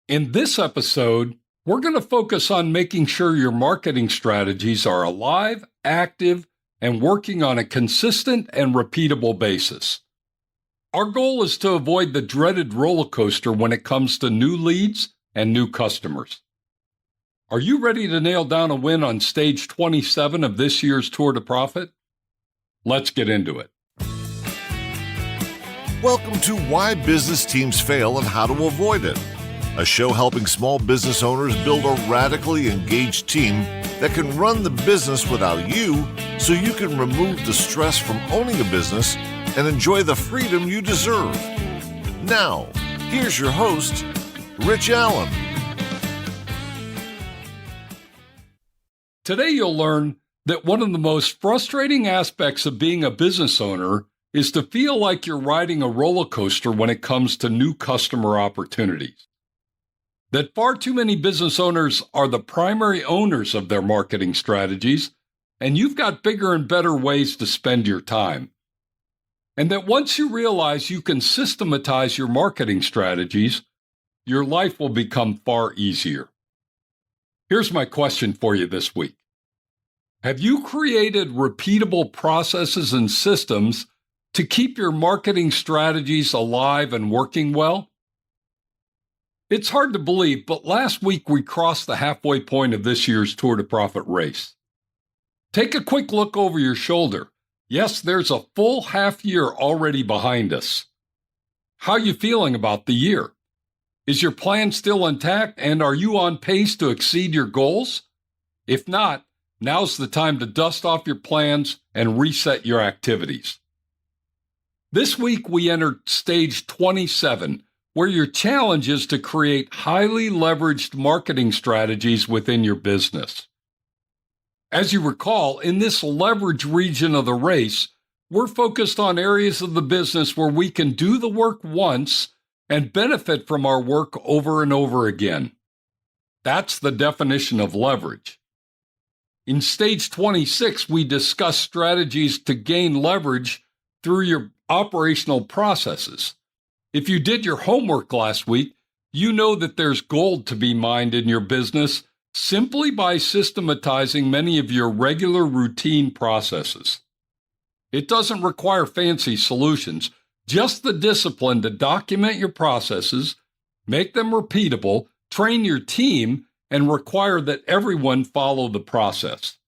In this episode, we're going to focus on making sure your marketing strategies are alive, active, and working on a consistent and repeatable basis. Our goal is to avoid the dreaded roller coaster when it comes to new leads and new customers. Are you ready to nail down a win on stage 27 of this year's Tour de Profit? Let's get into it. Welcome to Why Business Teams Fail and How to Avoid It, a show helping small business owners build a radically engaged team that can run the business without you so you can remove the stress from owning a business and enjoy the freedom you deserve. Now, here's your host, Rich Allen. Today you'll learn that one of the most frustrating aspects of being a business owner is to feel like you're riding a roller coaster when it comes to new customer opportunities. That far too many business owners are the primary owners of their marketing strategies, and you've got bigger and better ways to spend your time. And that once you realize you can systematize your marketing strategies, your life will become far easier. Here's my question for you this week. Have you created repeatable processes and systems to keep your marketing strategies alive and working well? It's hard to believe, but last week we crossed the halfway point of this year's Tour de Profit race. Take a quick look over your shoulder. Yes, there's a full half year already behind us. How are you feeling about the year? Is your plan still intact, and are you on pace to exceed your goals? If not, now's the time to dust off your plans and reset your activities. This week we entered stage 27, where your challenge is to create highly leveraged marketing strategies within your business. As you recall, in this leverage region of the race, we're focused on areas of the business where we can do the work once and benefit from our work over and over again. That's the definition of leverage. In stage 26, we discuss strategies to gain leverage through your operational processes. If you did your homework last week, you know that there's gold to be mined in your business simply by systematizing many of your regular routine processes. It doesn't require fancy solutions, just the discipline to document your processes, make them repeatable, train your team, and require that everyone follow the process.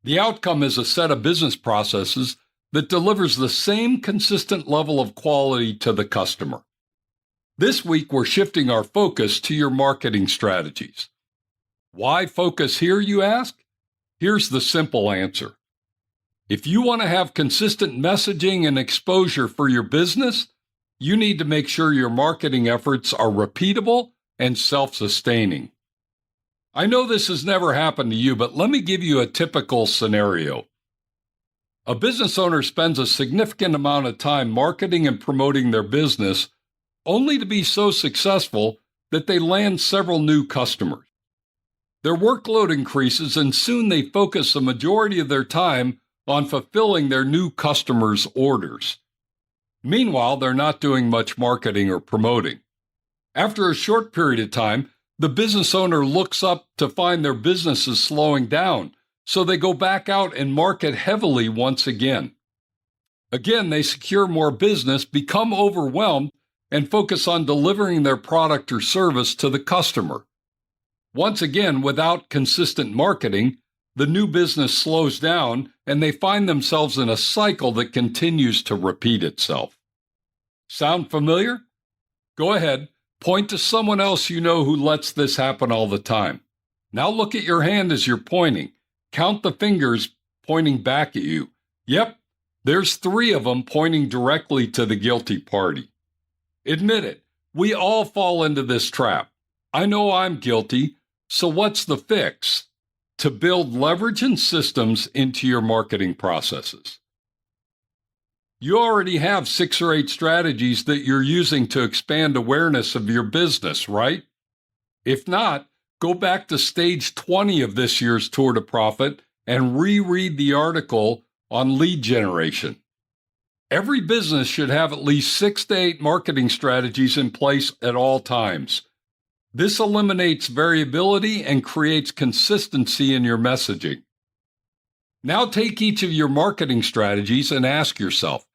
The outcome is a set of business processes that delivers the same consistent level of quality to the customer. This week, we're shifting our focus to your marketing strategies. Why focus here, you ask? Here's the simple answer. If you want to have consistent messaging and exposure for your business, you need to make sure your marketing efforts are repeatable and self-sustaining. I know this has never happened to you, but let me give you a typical scenario. A business owner spends a significant amount of time marketing and promoting their business, only to be so successful that they land several new customers. Their workload increases, and soon they focus the majority of their time on fulfilling their new customers' orders. Meanwhile, they're not doing much marketing or promoting. After a short period of time, the business owner looks up to find their business is slowing down, so they go back out and market heavily once again. Again, they secure more business, become overwhelmed, and focus on delivering their product or service to the customer. Once again, without consistent marketing, the new business slows down and they find themselves in a cycle that continues to repeat itself. Sound familiar? Go ahead, point to someone else you know who lets this happen all the time. Now look at your hand as you're pointing. Count the fingers pointing back at you. Yep, there's 3 of them pointing directly to the guilty party. Admit it, we all fall into this trap. I know I'm guilty, so what's the fix? To build leverage and systems into your marketing processes. You already have 6 or 8 strategies that you're using to expand awareness of your business, right? If not, go back to stage 20 of this year's Tour de Profit and reread the article on lead generation. Every business should have at least 6 to 8 marketing strategies in place at all times. This eliminates variability and creates consistency in your messaging. Now take each of your marketing strategies and ask yourself,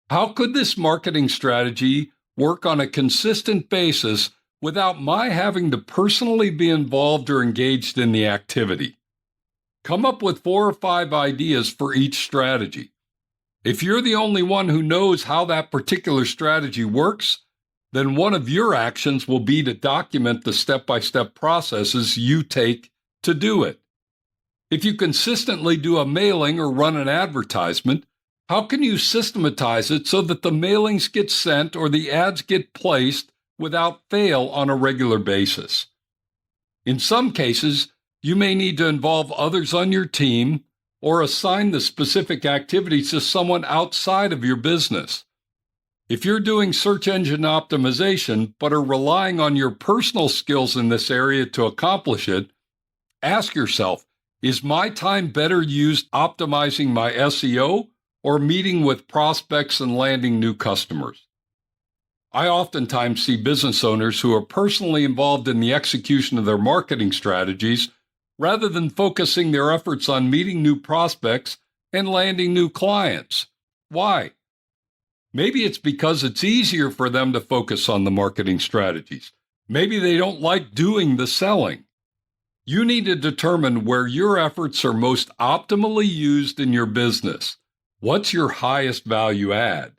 how could this marketing strategy work on a consistent basis without my having to personally be involved or engaged in the activity? Come up with 4 or 5 ideas for each strategy. If you're the only one who knows how that particular strategy works, then one of your actions will be to document the step-by-step processes you take to do it. If you consistently do a mailing or run an advertisement, how can you systematize it so that the mailings get sent or the ads get placed without fail on a regular basis? In some cases, you may need to involve others on your team or assign the specific activities to someone outside of your business. If you're doing search engine optimization but are relying on your personal skills in this area to accomplish it, ask yourself, is my time better used optimizing my SEO or meeting with prospects and landing new customers? I oftentimes see business owners who are personally involved in the execution of their marketing strategies rather than focusing their efforts on meeting new prospects and landing new clients. Why? Maybe it's because it's easier for them to focus on the marketing strategies. Maybe they don't like doing the selling. You need to determine where your efforts are most optimally used in your business. What's your highest value add?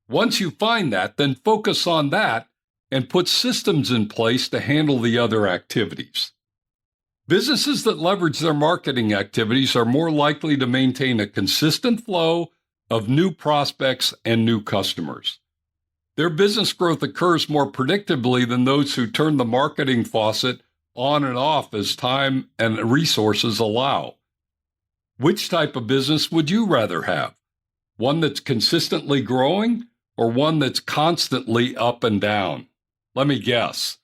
Once you find that, then focus on that and put systems in place to handle the other activities. Businesses that leverage their marketing activities are more likely to maintain a consistent flow of new prospects and new customers. Their business growth occurs more predictably than those who turn the marketing faucet on and off as time and resources allow. Which type of business would you rather have? One that's consistently growing or one that's constantly up and down? Let me guess.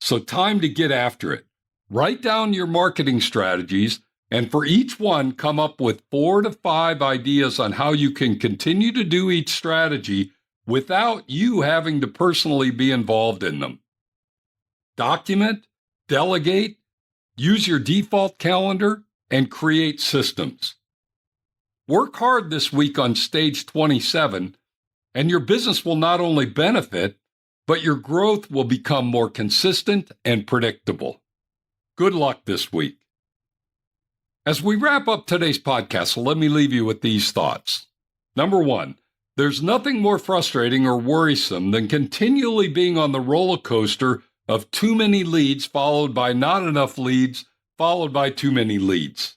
So time to get after it. Write down your marketing strategies and for each one come up with 4 to 5 ideas on how you can continue to do each strategy without you having to personally be involved in them. Document, delegate, use your default calendar, and create systems. Work hard this week on stage 27, and your business will not only benefit, but your growth will become more consistent and predictable. Good luck this week. As we wrap up today's podcast, let me leave you with these thoughts. Number 1, there's nothing more frustrating or worrisome than continually being on the roller coaster of too many leads followed by not enough leads followed by too many leads.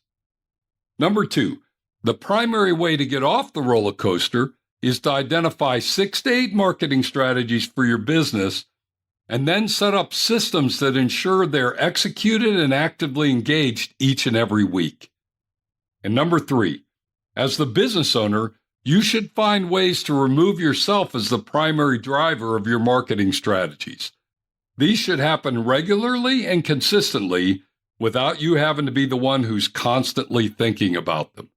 Number 2, the primary way to get off the roller coaster is to identify 6 to 8 marketing strategies for your business and then set up systems that ensure they're executed and actively engaged each and every week. And number 3, as the business owner, you should find ways to remove yourself as the primary driver of your marketing strategies. These should happen regularly and consistently without you having to be the one who's constantly thinking about them.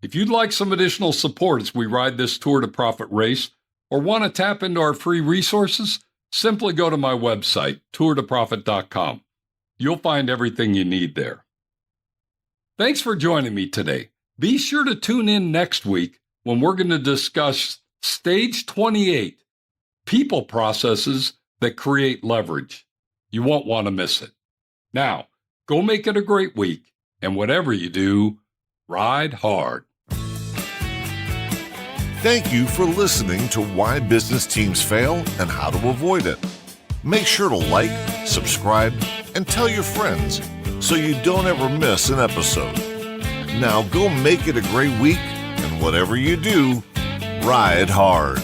If you'd like some additional support as we ride this Tour to Profit race, or want to tap into our free resources, simply go to my website, tourtoprofit.com. You'll find everything you need there. Thanks for joining me today. Be sure to tune in next week when we're going to discuss Stage 28, People Processes that Create Leverage. You won't want to miss it. Now, go make it a great week, and whatever you do, ride hard. Thank you for listening to Why Business Teams Fail and How to Avoid It. Make sure to like, subscribe, and tell your friends so you don't ever miss an episode. Now go make it a great week, and whatever you do, ride hard.